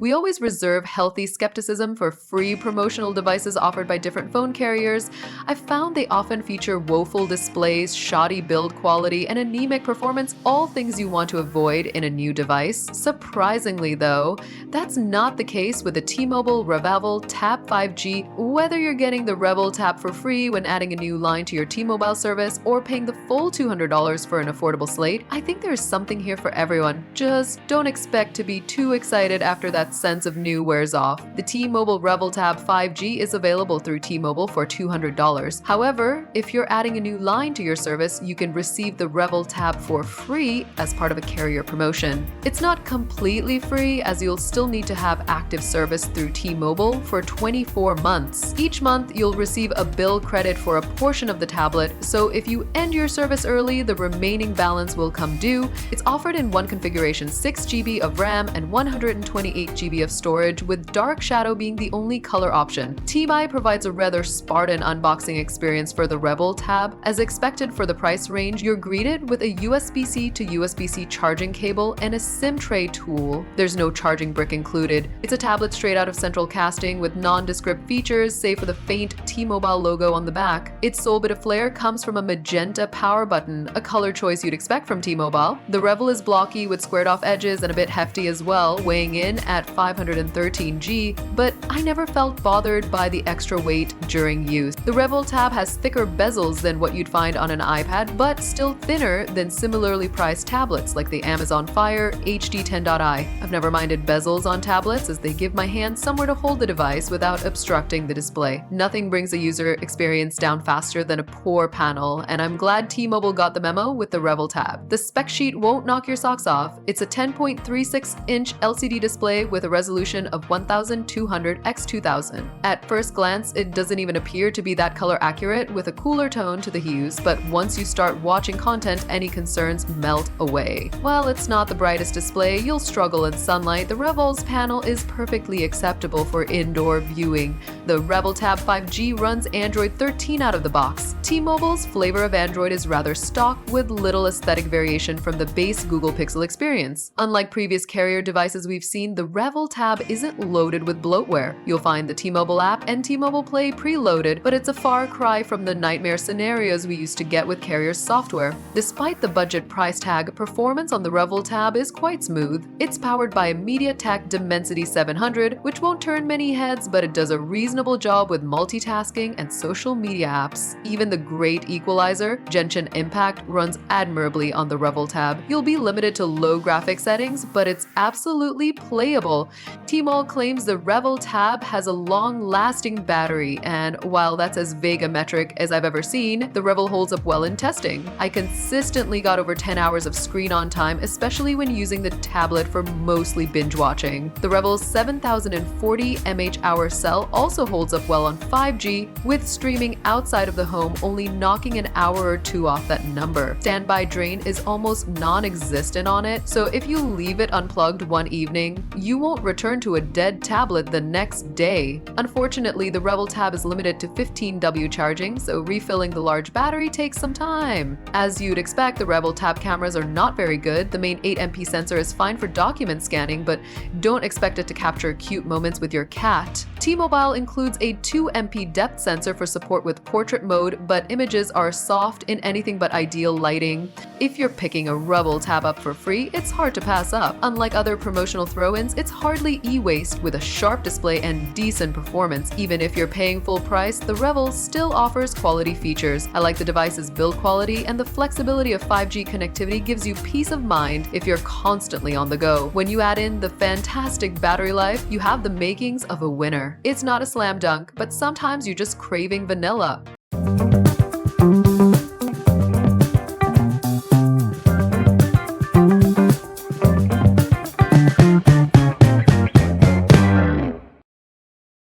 We always reserve healthy skepticism for free promotional devices offered by different phone carriers. I've found they often feature woeful displays, shoddy build quality, and anemic performance, all things you want to avoid in a new device. Surprisingly though, that's not the case with the T-Mobile Revvl Tab 5G. Whether you're getting the Revvl Tab for free when adding a new line to your T-Mobile service or paying the full $200 for an affordable slate, I think there's something here for everyone. Just don't expect to be too excited after that sense of new wears off. The T-Mobile Revvl Tab 5G is available through T-Mobile for $200. However, if you're adding a new line to your service, you can receive the Revvl Tab for free as part of a carrier promotion. It's not completely free, as you'll still need to have active service through T-Mobile for 24 months. Each month, you'll receive a bill credit for a portion of the tablet, so if you end your service early, the remaining balance will come due. It's offered in one configuration, 6 GB of RAM and 128 GB of storage, with Dark Shadow being the only color option. T-Buy provides a rather Spartan unboxing experience for the Revvl Tab. As expected for the price range, you're greeted with a USB-C to USB-C charging cable and a SIM tray tool. There's no charging brick included. It's a tablet straight out of central casting with nondescript features, save for the faint T-Mobile logo on the back. Its sole bit of flair comes from a magenta power button, a color choice you'd expect from T-Mobile. The Revvl is blocky with squared off edges and a bit hefty as well, weighing in at 513 G, but I never felt bothered by the extra weight during use. The Revvl Tab has thicker bezels than what you'd find on an iPad, but still thinner than similarly priced tablets like the Amazon Fire HD 10.i. I've never minded bezels on tablets, as they give my hand somewhere to hold the device without obstructing the display. Nothing brings a user experience down faster than a poor panel, and I'm glad T-Mobile got the memo with the Revvl Tab. The spec sheet won't knock your socks off. It's a 10.36-inch LCD display with a resolution of 1200 x 2000. At first glance, it doesn't even appear to be that color accurate, with a cooler tone to the hues, but once you start watching content, any concerns melt away. While it's not the brightest display, you'll struggle in sunlight. The Revvl's panel is perfectly acceptable for indoor viewing. The Revvl Tab 5G runs Android 13 out of the box. T-Mobile's flavor of Android is rather stock, with little aesthetic variation from the base Google Pixel experience. Unlike previous carrier devices we've seen, the Revvl Tab isn't loaded with bloatware. You'll find the T-Mobile app and T-Mobile Play preloaded, but it's a far cry from the nightmare scenarios we used to get with carrier software. Despite the budget price tag, performance on the Revvl Tab is quite smooth. It's powered by a MediaTek Dimensity 700, which won't turn many heads, but it does a reasonable job with multitasking and social media apps. Even the great equalizer, Genshin Impact, runs admirably on the Revvl Tab. You'll be limited to low graphic settings, but it's absolutely playable. T-Mobile claims the Revvl Tab has a long-lasting battery, and while that's as vague a metric as I've ever seen, the Revvl holds up well in testing. I consistently got over 10 hours of screen-on time, especially when using the tablet for mostly binge-watching. The Revvl's 7040 mAh cell also holds up well on 5G, with streaming outside of the home only knocking an hour or two off that number. Standby drain is almost non-existent on it, so if you leave it unplugged one evening, you won't return to a dead tablet the next day. Unfortunately, the Revvl Tab is limited to 15W charging, so refilling the large battery takes some time. As you'd expect, the Revvl Tab cameras are not very good. The main 8MP sensor is fine for document scanning, but don't expect it to capture cute moments with your cat. T-Mobile includes a 2MP depth sensor for support with portrait mode, but images are soft in anything but ideal lighting. If you're picking a Revvl Tab up for free, it's hard to pass up. Unlike other promotional throw-ins, it's hardly e-waste, with a sharp display and decent performance. Even if you're paying full price, the Revvl still offers quality features. I like the device's build quality, and the flexibility of 5G connectivity gives you peace of mind if you're constantly on the go. When you add in the fantastic battery life, you have the makings of a winner. It's not a slam dunk, but sometimes you're just craving vanilla.